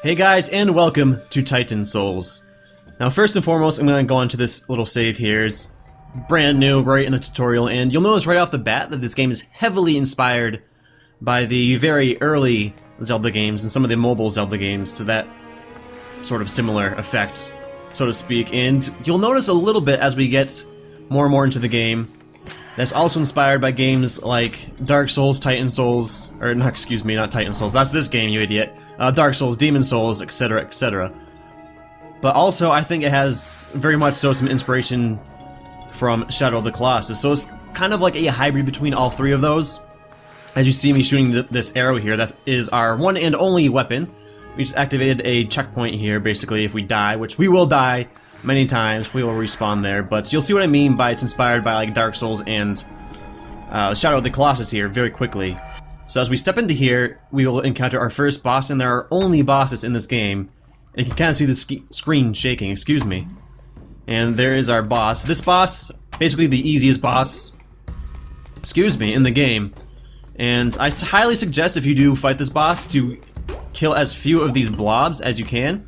Hey guys, and welcome to Titan Souls. Now first and foremost, I'm going to go into this little save here. It's brand new, right in the tutorial, and you'll notice right off the bat that this game is heavily inspired by the very early Zelda games and some of the mobile Zelda games to that sort of similar effect, so to speak. And you'll notice a little bit as we get more and more into the game that's also inspired by games like Dark Souls, Titan Souls, or no, excuse me, not Titan Souls, that's this game, you idiot. Dark Souls, Demon Souls, etc, etc. But also, I think it has very much so some inspiration from Shadow of the Colossus, so it's kind of like a hybrid between all three of those. As you see me shooting this arrow here, that is our one and only weapon. We just activated a checkpoint here, basically, if we die, which we will die many times, we will respawn there, but you'll see what I mean by it's inspired by like Dark Souls and Shadow of the Colossus here very quickly. So as we step into here, we will encounter our first boss, and there are only bosses in this game. And you can kind of see the screen shaking, excuse me. And there is our boss. This boss, basically the easiest boss, excuse me, in the game. And I highly suggest if you do fight this boss to kill as few of these blobs as you can.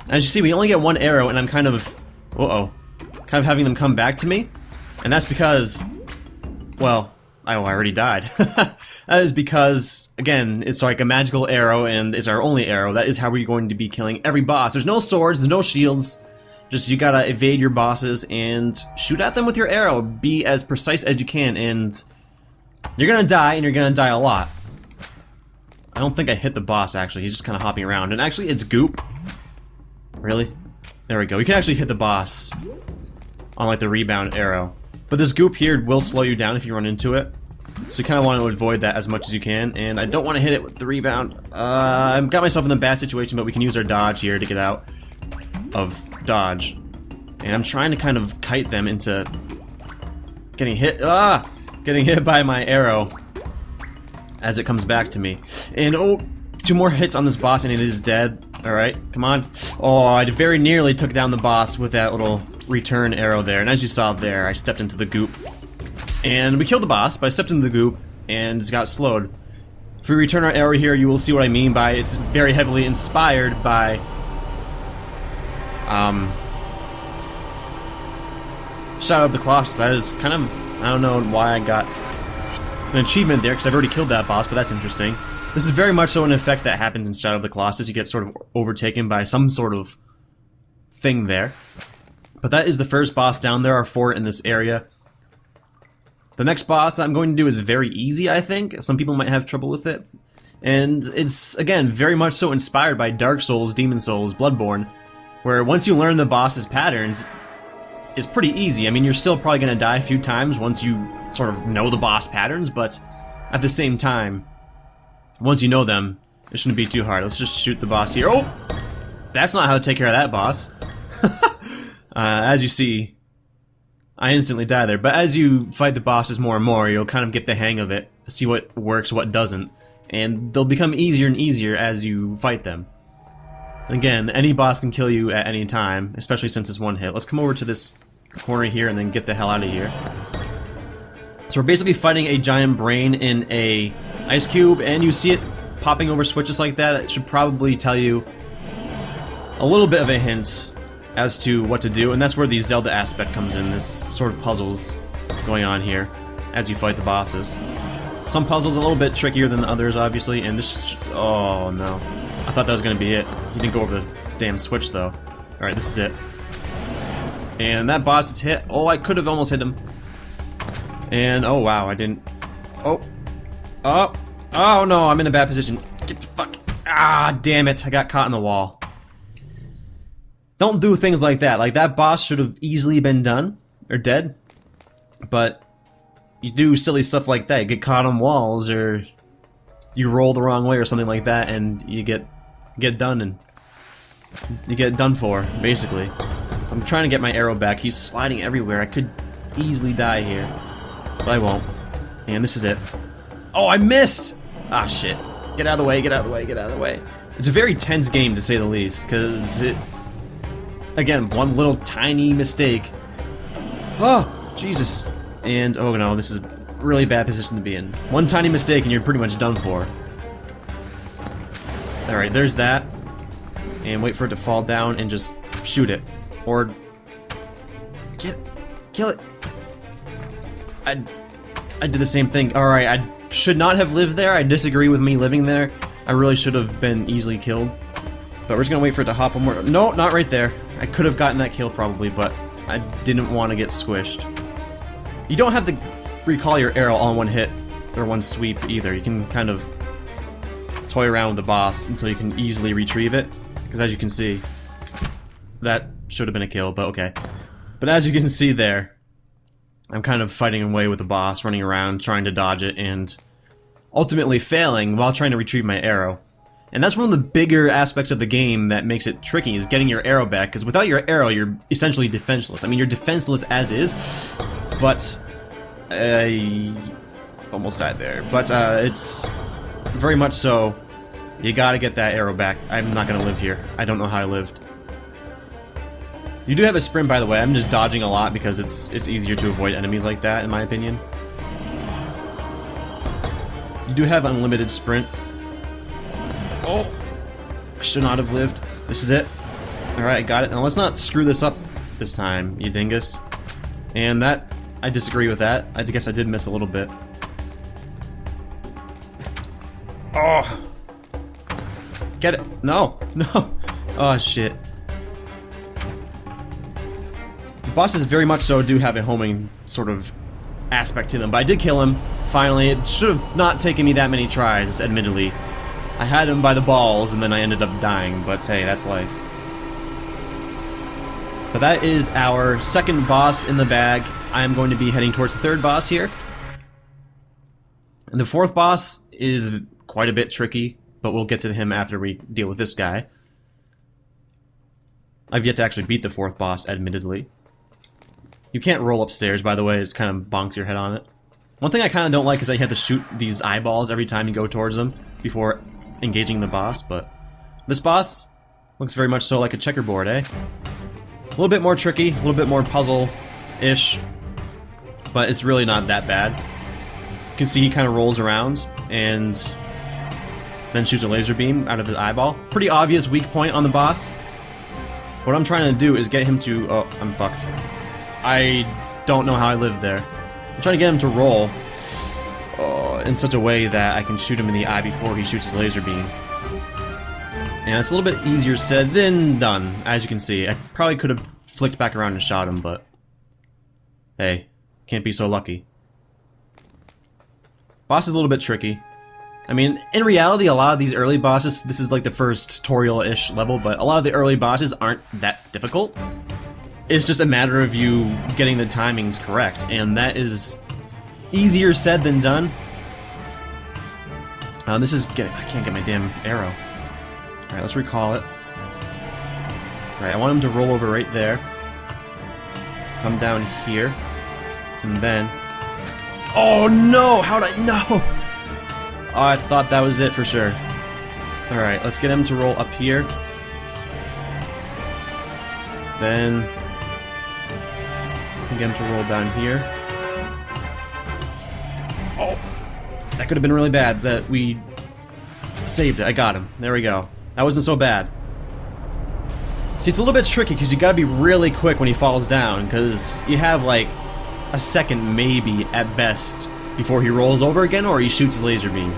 As you see, we only get one arrow, and I'm kind of, kind of having them come back to me. And that's because, well, I already died. That is because, again, it's like a magical arrow, and it's our only arrow. That is how we're going to be killing every boss. There's no swords, there's no shields. Just you gotta evade your bosses and shoot at them with your arrow. Be as precise as you can, and you're gonna die, and you're gonna die a lot. I don't think I hit the boss, actually. He's just kind of hopping around. And actually, it's goop. Really? There we go. You can actually hit the boss on like the rebound arrow. But this goop here will slow you down if you run into it. So you kind of want to avoid that as much as you can. And I don't want to hit it with the rebound. I've got myself in a bad situation, but we can use our dodge here to get out of dodge. And I'm trying to kind of kite them into getting hit. Getting hit by my arrow as it comes back to me. And oh, 2 more hits on this boss and it is dead. Alright, come on. Oh, I very nearly took down the boss with that little return arrow there. And as you saw there, I stepped into the goop. And we killed the boss, but I stepped into the goop and it got slowed. If we return our arrow here, you will see what I mean by it's very heavily inspired by Shadow of the Colossus. That is kind of, I don't know why I got an achievement there, because I've already killed that boss, but that's interesting. This is very much so an effect that happens in Shadow of the Colossus. You get sort of overtaken by some sort of thing there. But that is the first boss down. There are 4 in this area. The next boss I'm going to do is very easy, I think. Some people might have trouble with it. And it's, again, very much so inspired by Dark Souls, Demon Souls, Bloodborne, where once you learn the boss's patterns, it's pretty easy. I mean, you're still probably going to die a few times once you sort of know the boss patterns, but at the same time, once you know them, it shouldn't be too hard. Let's just shoot the boss here. Oh! That's not how to take care of that boss. As you see, I instantly die there. But as you fight the bosses more and more, you'll kind of get the hang of it, see what works, what doesn't. And they'll become easier and easier as you fight them. Again, any boss can kill you at any time, especially since it's one hit. Let's come over to this corner here and then get the hell out of here. So we're basically fighting a giant brain in a ice cube, and you see it popping over switches like that. It should probably tell you a little bit of a hint as to what to do, and that's where the Zelda aspect comes in, this sort of puzzles going on here as you fight the bosses. Some puzzles a little bit trickier than the others, obviously, and this... oh no. I thought that was going to be it. He didn't go over the damn switch, though. Alright, this is it. And that boss is hit. Oh, I could have almost hit him. And, oh wow, I didn't... oh. Oh. Oh no, I'm in a bad position. Get the fuck... ah, damn it. I got caught in the wall. Don't do things like that. Like, that boss should have easily been done. Or dead. But you do silly stuff like that. You get caught on walls, or you roll the wrong way or something like that, and you get done, and you get done for, basically. So I'm trying to get my arrow back. He's sliding everywhere. I could easily die here, but I won't. And this is it. Oh, I missed! Ah, shit. Get out of the way, get out of the way, get out of the way. It's a very tense game, to say the least, because it... again, one little tiny mistake. Oh, Jesus. And, oh no, this is really bad position to be in. One tiny mistake and you're pretty much done for. Alright, there's that. And wait for it to fall down and just shoot it. Or... kill it. I did the same thing. Alright, I should not have lived there. I disagree with me living there. I really should have been easily killed. But we're just gonna wait for it to hop one more. No, not right there. I could have gotten that kill probably, but I didn't want to get squished. You don't have to recall your arrow all in one hit or one sweep either. You can kind of toy around with the boss until you can easily retrieve it. Because as you can see, that should have been a kill, but okay. But as you can see there, I'm kind of fighting away with the boss, running around, trying to dodge it, and ultimately failing while trying to retrieve my arrow. And that's one of the bigger aspects of the game that makes it tricky, is getting your arrow back, because without your arrow, you're essentially defenseless. I mean, you're defenseless as is, but... I almost died there. But, it's very much so, you gotta get that arrow back. I'm not gonna live here. I don't know how I lived. You do have a sprint, by the way. I'm just dodging a lot because it's easier to avoid enemies like that, in my opinion. You do have unlimited sprint. Oh! I should not have lived. This is it. Alright, I got it. Now let's not screw this up this time, you dingus. And that, I disagree with that. I guess I did miss a little bit. Oh! Get it! No! No! Oh, shit. The bosses very much so do have a homing sort of aspect to them, but I did kill him. Finally, it should have not taken me that many tries, admittedly. I had him by the balls, and then I ended up dying, but hey, that's life. But that is our second boss in the bag. I am going to be heading towards the third boss here. And the fourth boss is quite a bit tricky, but we'll get to him after we deal with this guy. I've yet to actually beat the fourth boss, admittedly. You can't roll upstairs, by the way, it kind of bonks your head on it. One thing I kind of don't like is that you have to shoot these eyeballs every time you go towards them before engaging the boss, but this boss looks very much so like a checkerboard, eh? A little bit more tricky, a little bit more puzzle-ish, but it's really not that bad. You can see he kind of rolls around and then shoots a laser beam out of his eyeball. Pretty obvious weak point on the boss. What I'm trying to do is get him to... oh, I'm fucked. I don't know how I lived there. I'm trying to get him to roll in such a way that I can shoot him in the eye before he shoots his laser beam. And it's a little bit easier said than done, as you can see. I probably could have flicked back around and shot him, but... hey, can't be so lucky. Boss is a little bit tricky. I mean, in reality, a lot of these early bosses, this is like the first tutorial-ish level, but a lot of the early bosses aren't that difficult. It's just a matter of you getting the timings correct, and that is easier said than done. This is... I can't get my damn arrow. Alright, let's recall it. Alright, I want him to roll over right there. Come down here. And then... oh no! How'd I... no! Oh, I thought that was it for sure. Alright, let's get him to roll up here. Then... get him to roll down here. Oh! That could have been really bad that we saved it. I got him. There we go. That wasn't so bad. See, it's a little bit tricky because you gotta be really quick when he falls down, because you have like a second maybe at best before he rolls over again or he shoots a laser beam.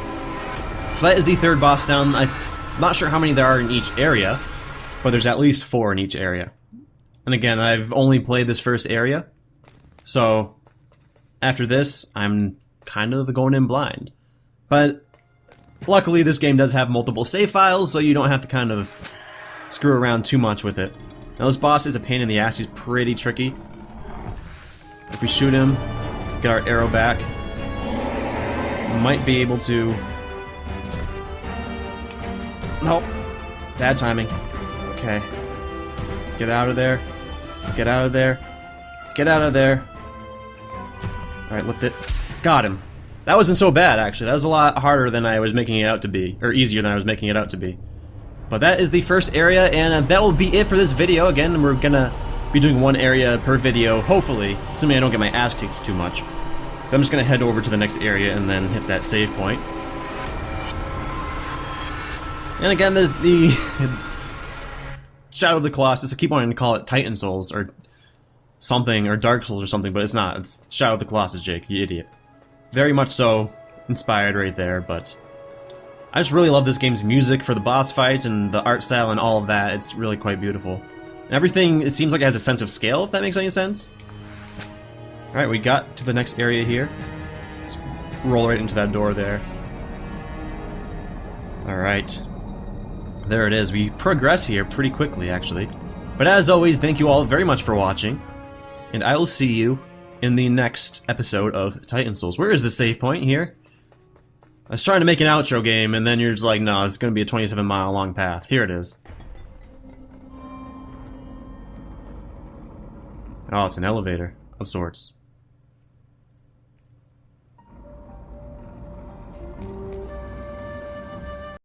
So that is the third boss down. I'm not sure how many there are in each area, but there's at least 4 in each area. And again, I've only played this first area, so after this, I'm kind of going in blind. But luckily, this game does have multiple save files, so you don't have to kind of screw around too much with it. Now, this boss is a pain in the ass. He's pretty tricky. If we shoot him, get our arrow back, we might be able to... nope. Bad timing. Okay. Get out of there. Get out of there. Get out of there. Alright, lift it. Got him. That wasn't so bad, actually. That was a lot harder than I was making it out to be. Or easier than I was making it out to be. But that is the first area, and that will be it for this video. Again, we're gonna be doing one area per video, hopefully. Assuming I don't get my ass kicked too much. But But I'm just gonna head over to the next area and then hit that save point. And again, the Shadow of the Colossus, I keep wanting to call it Titan Souls or something, or Dark Souls or something, but it's not. It's Shadow of the Colossus, Jake, you idiot. Very much so inspired right there, but I just really love this game's music for the boss fights and the art style and all of that. It's really quite beautiful. And everything, it seems like it has a sense of scale, if that makes any sense. Alright, we got to the next area here. Let's roll right into that door there. Alright. There it is. We progress here pretty quickly, actually. But as always, thank you all very much for watching. And I will see you in the next episode of Titan Souls. Where is the save point here? I was trying to make an outro game, and then you're just like, no, it's going to be a 27-mile long path. Here it is. Oh, it's an elevator of sorts.